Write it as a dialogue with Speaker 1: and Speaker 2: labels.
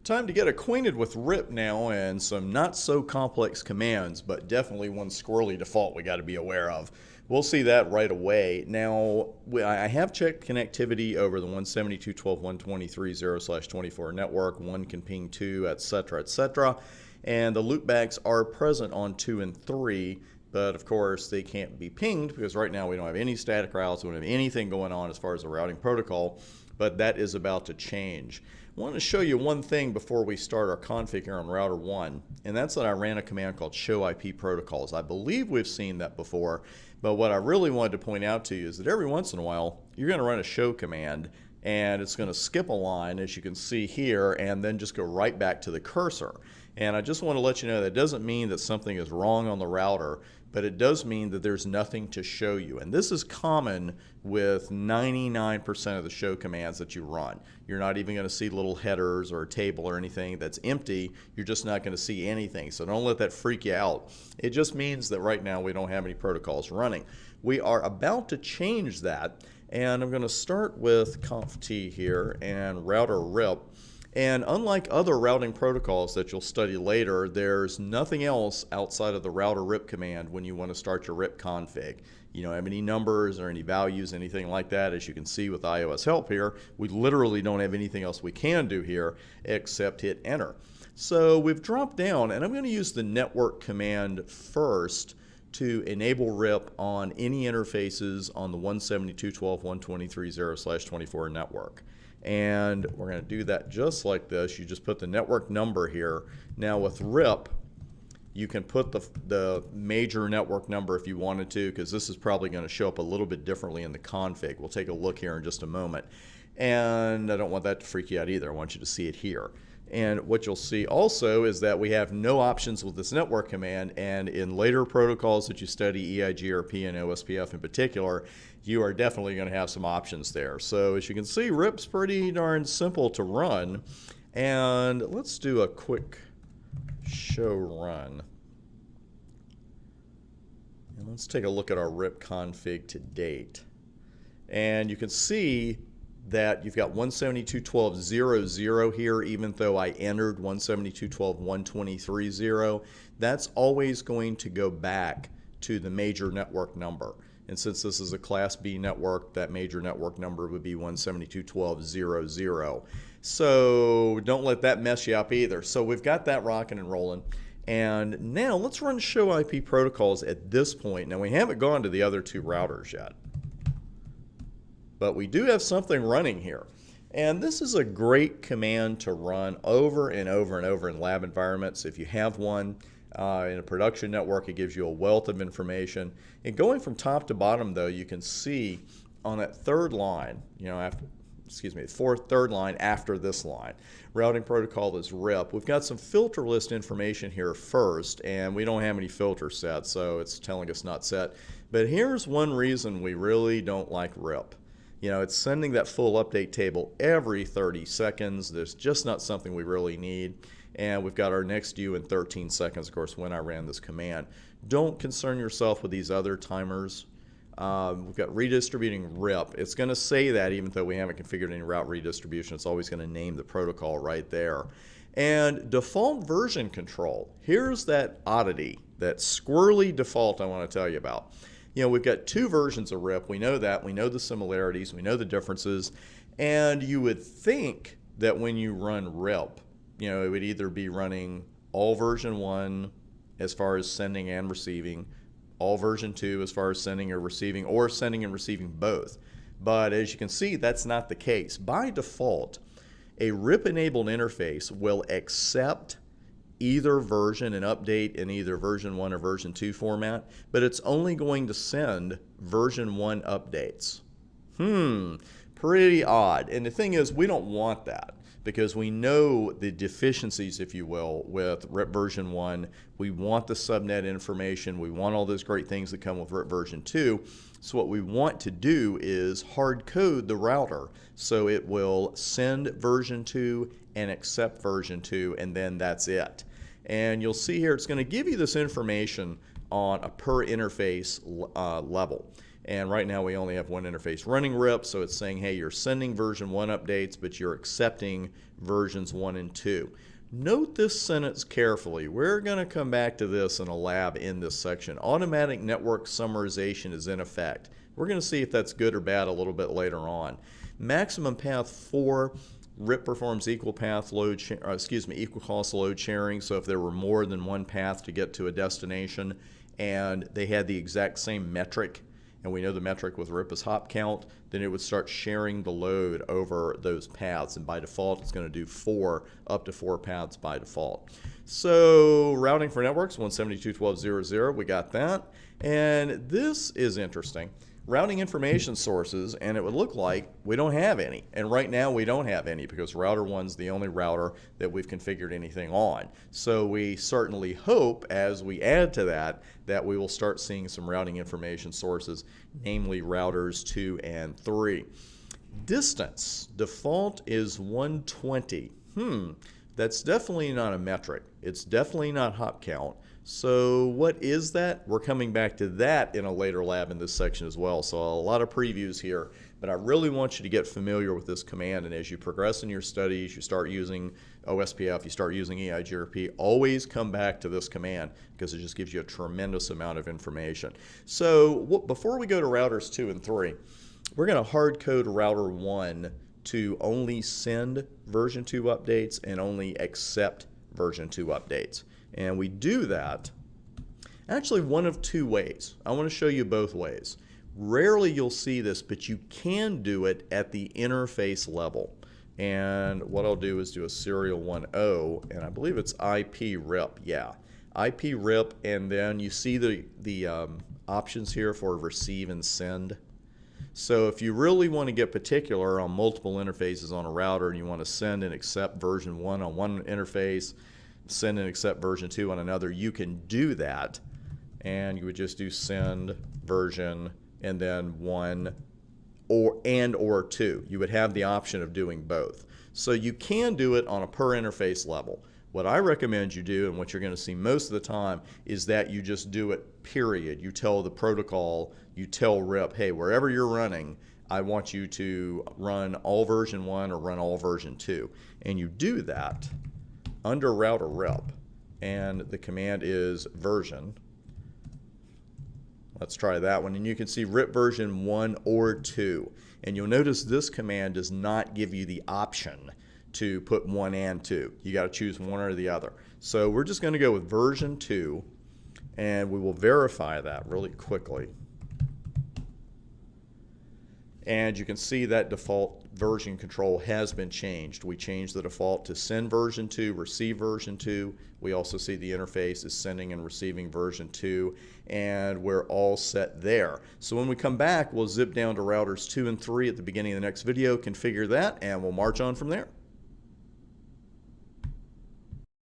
Speaker 1: Time to get acquainted with RIP now and some not so complex commands, but definitely one squirrely default we got to be aware of. We'll see that right away. Now, I have checked connectivity over the 172.12.123.0/24 network. One can ping 2, etc., etc. And the loopbacks are present on 2 and 3, but of course they can't be pinged because right now we don't have any static routes, we don't have anything going on as far as the routing protocol, but that is about to change. I want to show you one thing before we start our config here on router 1, and that's that I ran a command called show IP protocols. I believe we've seen that before, but what I really wanted to point out to you is that every once in a while you're going to run a show command and it's going to skip a line, as you can see here, and then just go right back to the cursor. And I just want to let you know that doesn't mean that something is wrong on the router, but it does mean that there's nothing to show you. And this is common with 99% of the show commands that you run. You're not even going to see little headers or a table or anything that's empty. You're just not going to see anything. So don't let that freak you out. It just means that right now we don't have any protocols running. We are about to change that, and I'm going to start with conft here and router rip. And unlike other routing protocols that you'll study later, there's nothing else outside of the router rip command when you want to start your rip config. You don't have any numbers or any values, anything like that. As you can see with iOS help here, we literally don't have anything else we can do here except hit enter. So we've dropped down, and I'm going to use the network command first to enable RIP on any interfaces on the 172.12.123.0/24 network. And we're going to do that just like this. You just put the network number here. Now with RIP, you can put the major network number if you wanted to, because this is probably going to show up a little bit differently in the config. We'll take a look here in just a moment. And I don't want that to freak you out either. I want you to see it here. And what you'll see also is that we have no options with this network command, and in later protocols that you study, EIGRP and OSPF in particular, you are definitely going to have some options there. So as you can see, RIP's pretty darn simple to run. And let's do a quick show run. And let's take a look at our RIP config to date. And you can see that you've got 172.12.0.0 here, even though I entered 172.12.123.0. That's always going to go back to the major network number. And since this is a Class B network, that major network number would be 172.12.0.0. So don't let that mess you up either. So we've got that rocking and rolling. And now let's run show IP protocols at this point. Now we haven't gone to the other two routers yet, but we do have something running here. And this is a great command to run over and over and over in lab environments. If you have one in a production network, it gives you a wealth of information. And going from top to bottom, though, you can see on that third line, third line after this line, routing protocol is RIP. We've got some filter list information here first, and we don't have any filter set, so it's telling us not set. But here's one reason we really don't like RIP. You know, it's sending that full update table every 30 seconds. There's just not something we really need. And we've got our next due in 13 seconds, of course, when I ran this command. Don't concern yourself with these other timers. We've got redistributing RIP. It's going to say that even though we haven't configured any route redistribution. It's always going to name the protocol right there. And default version control. Here's that oddity, that squirrely default I want to tell you about. You know, we've got two versions of RIP. We know that. We know the similarities. We know the differences. And you would think that when you run RIP, you know, it would either be running all version 1 as far as sending and receiving, all version 2 as far as sending or receiving, or sending and receiving both. But as you can see, that's not the case. By default, a RIP-enabled interface will accept either version and update in either version 1 or version 2 format, but it's only going to send version 1 updates. Pretty odd. And the thing is, we don't want that because we know the deficiencies, if you will, with RIP version 1. We want the subnet information. We want all those great things that come with RIP version 2. So what we want to do is hard code the router so it will send version 2 and accept version 2, and then that's it. And you'll see here it's going to give you this information on a per interface level. And right now we only have one interface running RIP, so it's saying, hey, you're sending version 1 updates, but you're accepting versions 1 and 2. Note this sentence carefully. We're going to come back to this in a lab in this section. Automatic network summarization is in effect. We're going to see if that's good or bad a little bit later on. Maximum path 4, RIP performs equal cost load sharing. So if there were more than one path to get to a destination and they had the exact same metric, and we know the metric with RIP is hop count, then it would start sharing the load over those paths. And by default, it's going to do up to four paths by default. So routing for networks, 172.12.0.0, we got that. And this is interesting. Routing information sources, and it would look like we don't have any. And right now we don't have any because router 1's the only router that we've configured anything on. So we certainly hope as we add to that we will start seeing some routing information sources, namely routers 2 and 3. Distance, default is 120. That's definitely not a metric. It's definitely not hop count. So what is that? We're coming back to that in a later lab in this section as well. So a lot of previews here, but I really want you to get familiar with this command. And as you progress in your studies, you start using OSPF, you start using EIGRP, always come back to this command because it just gives you a tremendous amount of information. So before we go to routers 2 and 3, we're going to hard code router 1 to only send version 2 updates and only accept version 2 updates. And we do that actually one of two ways. I want to show you both ways. Rarely you'll see this, but you can do it at the interface level. And what I'll do is do a serial 1.0, and I believe it's IP RIP. Yeah, IP RIP, and then you see the options here for receive and send. So if you really want to get particular on multiple interfaces on a router and you want to send and accept version 1 on one interface, send and accept version 2 on another, you can do that. And you would just do send version and then 1 or 2. You would have the option of doing both. So you can do it on a per interface level. What I recommend you do, and what you're going to see most of the time, is that you just do it, period. You tell the protocol, you tell RIP, hey, wherever you're running, I want you to run all version 1 or run all version 2. And you do that under router RIP, and the command is version. Let's try that one, and you can see RIP version 1 or 2. And you'll notice this command does not give you the option to put 1 and 2. You got to choose one or the other. So we're just going to go with version 2, and we will verify that really quickly. And you can see that default version control has been changed. We changed the default to send version 2, receive version 2. We also see the interface is sending and receiving version 2, and we're all set there. So when we come back, we'll zip down to routers 2 and 3 at the beginning of the next video, configure that, and we'll march on from there.